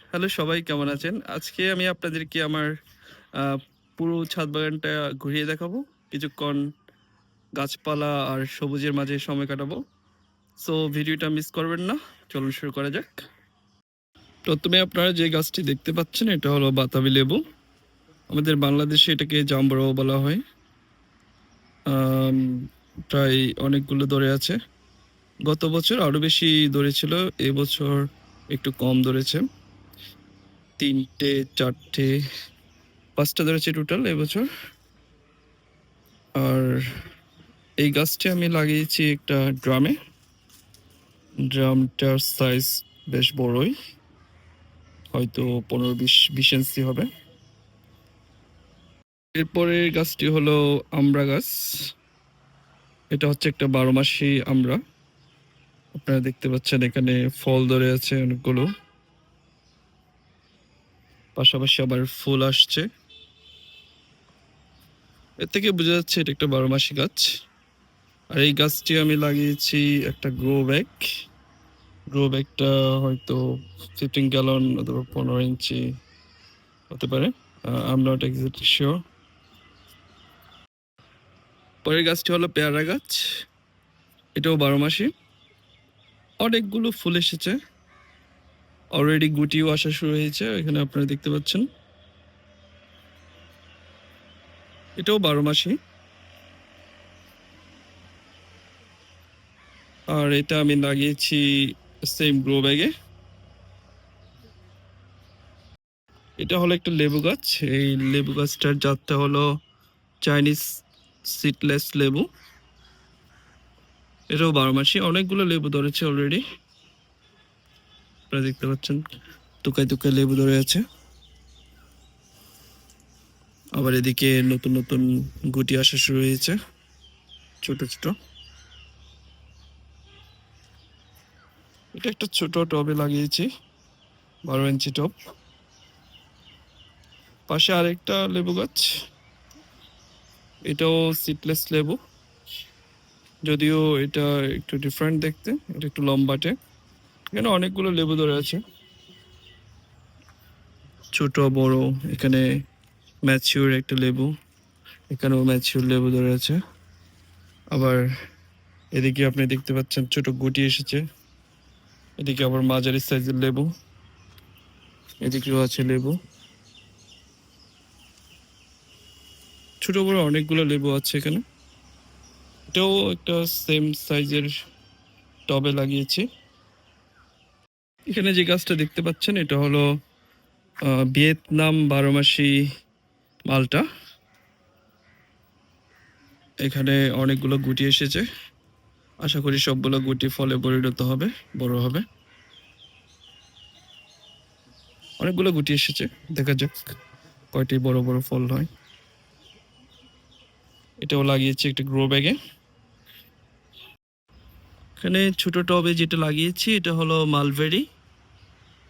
Hello সবাই কেমন আছেন? আজকে আমি আপনাদেরকে আমার আ পুরো ছাদ বাগানটা ঘুরিয়ে দেখাবো। কিছুক্ষণ গাছপালা আর সবুজের মাঝে সময় কাটাবো। সো ভিডিওটা মিস করবেন না। চলুন শুরু করা যাক। ১ম এ আপনারা যে গাছটি দেখতে পাচ্ছেন এটা হলো বাতাবি লেবু। আমাদের বাংলাদেশে এটাকে জামবড়াও বলা হয়। আম প্রায় অনেকগুলো ধরে আছে। গত বছর আরো বেশি ধরেছিল। এবছর একটু কম ধরেছে। ৩ টে, ৪ টে, ৫ টা ধরেছে টোটাল এবছর। আর এই গাছটি আমি লাগিয়েছি একটা ড্রামে। ড্রামটার সাইজ বেশ বড়ই। হয়তো ১৫-২০ ইঞ্চি হবে। এরপরের গাছটি হলো আমড়া গাছ। এটা হচ্ছে একটা ১২ মাসি আমড়া। আপনারা দেখতে পাচ্ছেন এখানে ফল ধরে আছে অনেকগুলো। পাশাপাশি আবার ফুল আসছে। এর থেকে বোঝা যাচ্ছে এটা একটা ১২ মাসি গাছ। আর এই গাছটি আমি লাগিয়েছি একটা গ্রো ব্যাগ। গ্রো ব্যাগটা হয়তো 15 গ্যালন অথবা ১৫ ইঞ্চি হতে পারে। I'm not exactly sure. পরের গাছটি হলো পেয়ারা গাছ। এটাও ১২ মাসি। অনেকগুলো ফুল এসেছে। অলরেডি গুটিও আসা শুরু হয়েছে। এখানে আপনারা দেখতে পাচ্ছেন। এটাও ১২ মাসি। আর এটা আমি লাগিয়েছি সেম গ্রো ব্যাগে। এটা হলো একটা লেবু গাছ। এই লেবু গাছটার জাতটা হলো চাইনিজ সিডলেস লেবু। এটাও ১২ মাসি। অনেকগুলো লেবু ধরেছে অলরেডি। আপনারা দেখতে পাচ্ছেন। থোকায়, থোকায় লেবু ধরে আছে। আবার এদিকে নতুন, নতুন গুটি আসা শুরু হয়েছে। ছোট, ছোট। এটা একটা ছোট টবে লাগিয়েছি। ১২ ইঞ্চি টব। পাশে আরেকটা লেবু গাছ। এটাও সিডলেস লেবু। যদিও এটা একটু ডিফারেন্ট দেখতে। এটা একটু লম্বাটে। এখানে অনেকগুলো লেবু ধরে আছে। ছোট বড় এখানে ম্যাচিউর একটা লেবু। এখানেও ম্যাচিউর লেবু ধরে আছে। আবার এদিকে আপনি দেখতে পাচ্ছেন ছোট গুটি এসেছে। এদিকে আবার মাঝারি সাইজের লেবু। এদিকেও আছে লেবু। ছোট বড় অনেকগুলো লেবু আছে এখানে। এটাও একটা সেম সাইজের টবে লাগিয়েছি। এখানে যে গাছটা দেখতে পাচ্ছেন এটা হলো ভিয়েতনাম ১২ মাসি মালটা। এখানে অনেকগুলো গুটি এসেছে। আশা করি সবগুলো গুটি ফলে পরিণত হবে, বড় হবে। অনেকগুলো গুটি এসেছে। দেখা যাক কয়টি বড়, বড় ফল হয়। এটাও লাগিয়েছি একটা গ্রো ব্যাগে। এখানে ছোট টবে যেটা লাগিয়েছি এটা হলো মালবেরি।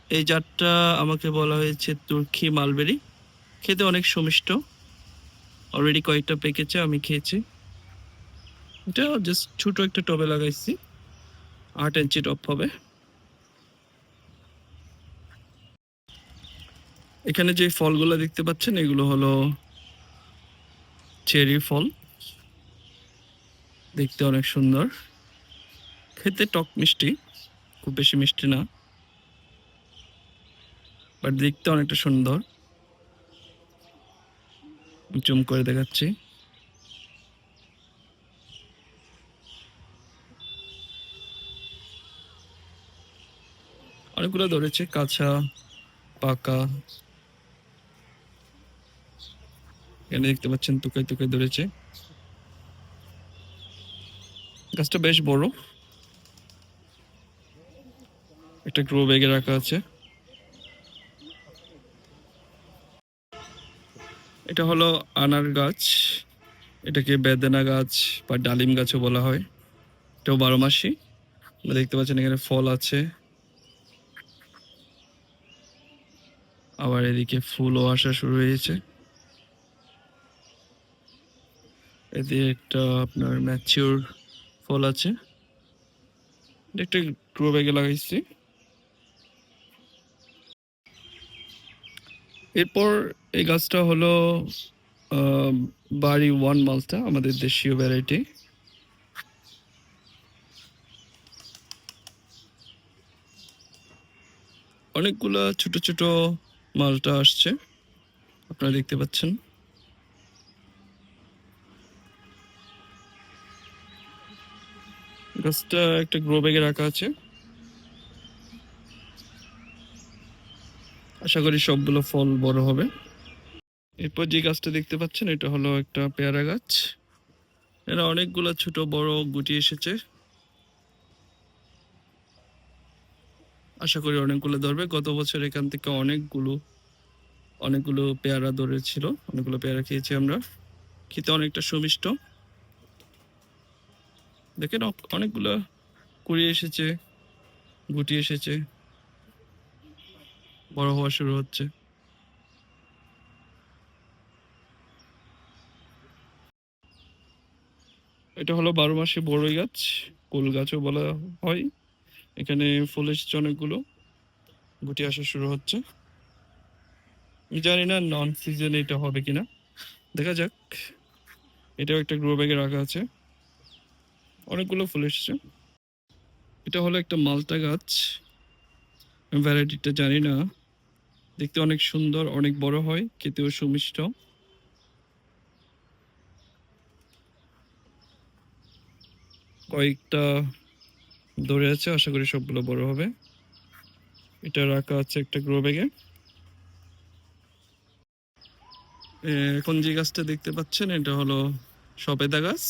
এই জাতটা আমাকে বলা হয়েছে তুর্কি মালবেরি। খেতে অনেক সুমিষ্ট। অলরেডি কয়েকটা পেকেছে, আমি খেয়েছি। এটা জাস্ট ছোট একটা টবে লাগাইছি। ৮ ইঞ্চি টব হবে। এখানে যে ফলগুলো দেখতে পাচ্ছেন এগুলো হলো চেরি ফল। দেখতে অনেক সুন্দর। খেতে টক মিষ্টি। খুব বেশি মিষ্টি না। বাট দেখতে অনেকটা সুন্দর। জুম করে দেখাচ্ছি। অনেকগুলো ধরেছে কাঁচা, পাকা। এখানে দেখতে পাচ্ছেন টুকাই, টুকাই ধরেছে। গাছটা বেশ বড়। একটা গ্রো ব্যাগে রাখা আছে। এটা হলো আনার গাছ। এটাকে বেদানা গাছ বা ডালিম গাছও বলা হয়। এটাও ১২ মাসি। আপনারা দেখতে পাচ্ছেন এখানে ফল আছে। আবার এদিকে ফুলও আসা শুরু হয়েছে। এদিকে একটা আপনার ম্যাচিউর ফল আছে। এটা একটা গ্রো ব্যাগে লাগাইছি। এরপর এই গাছটা হলো বাড়ি ওয়ান মালটা, আমাদের দেশীয় ভ্যারাইটি। অনেকগুলা ছোট ছোট মালটা আসছে, আপনারা দেখতে পাচ্ছেন। গাছটা একটা গ্রো ব্যাগে রাখা আছে, আশা করি সবগুলো ফল বড় হবে। এরপর যে গাছটা দেখতে পাচ্ছেন এটা হলো একটা পেয়ারা গাছ। এরা অনেকগুলো ছোট বড় গুটি এসেছে, আশা করি অনেকগুলো ধরবে। গত বছর এখান থেকে অনেকগুলো পেয়ারা ধরেছিল, অনেকগুলো পেয়ারা খেয়েছি আমরা, খেতে অনেকটা সুমিষ্ট। দেখেন অনেকগুলো কুড়ি এসেছে, গুটি এসেছে, বড় হওয়া শুরু হচ্ছে। এটা হলো 12 মাসে বড়ই গাছ, কুল গাছও বলা হয়। এখানে ফুল এসেছে অনেকগুলো, গুটি আসা শুরু হচ্ছে। আমি জানি না নন সিজনে এটা হবে কিনা, দেখা যাক। এটাও একটা গ্রো ব্যাগে রাখা আছে, অনেকগুলো ফুল এসেছে। এটা হলো একটা মালটা গাছ, ভ্যারাইটিটা জানি না। দেখতে অনেক সুন্দর, অনেক বড় হয়, খেতেও সুমিষ্ট। কয়েকটা ধরে আছে, আশা করি সবগুলো বড় হবে। এটা রাখা আছে একটা গ্রো ব্যাগে। এখন যে গাছটা দেখতে পাচ্ছেন এটা হলো সবেদা গাছ,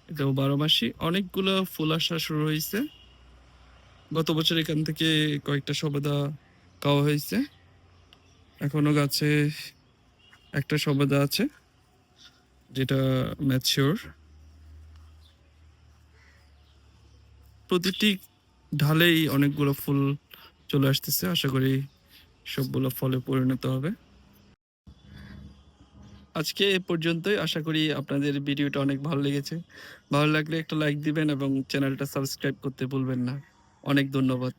এটাও 12 মাসি। অনেকগুলো ফুল আসা শুরু হয়েছে, গত বছর এখান থেকে কয়েকটা সবেদা খাওয়া হয়েছে। এখনো গাছে একটা সবেদা আছে যেটা ম্যাচিওর। প্রতিটি ঢালেই অনেকগুলো ফুল চলে আসতেছে, আশা করি সবগুলো ফলে পরিণত হবে। আজকে এ পর্যন্তই, আশা করি আপনাদের ভিডিওটা অনেক ভালো লেগেছে। ভালো লাগলে একটা লাইক দিবেন এবং চ্যানেলটা সাবস্ক্রাইব করতে ভুলবেন না। অনেক ধন্যবাদ।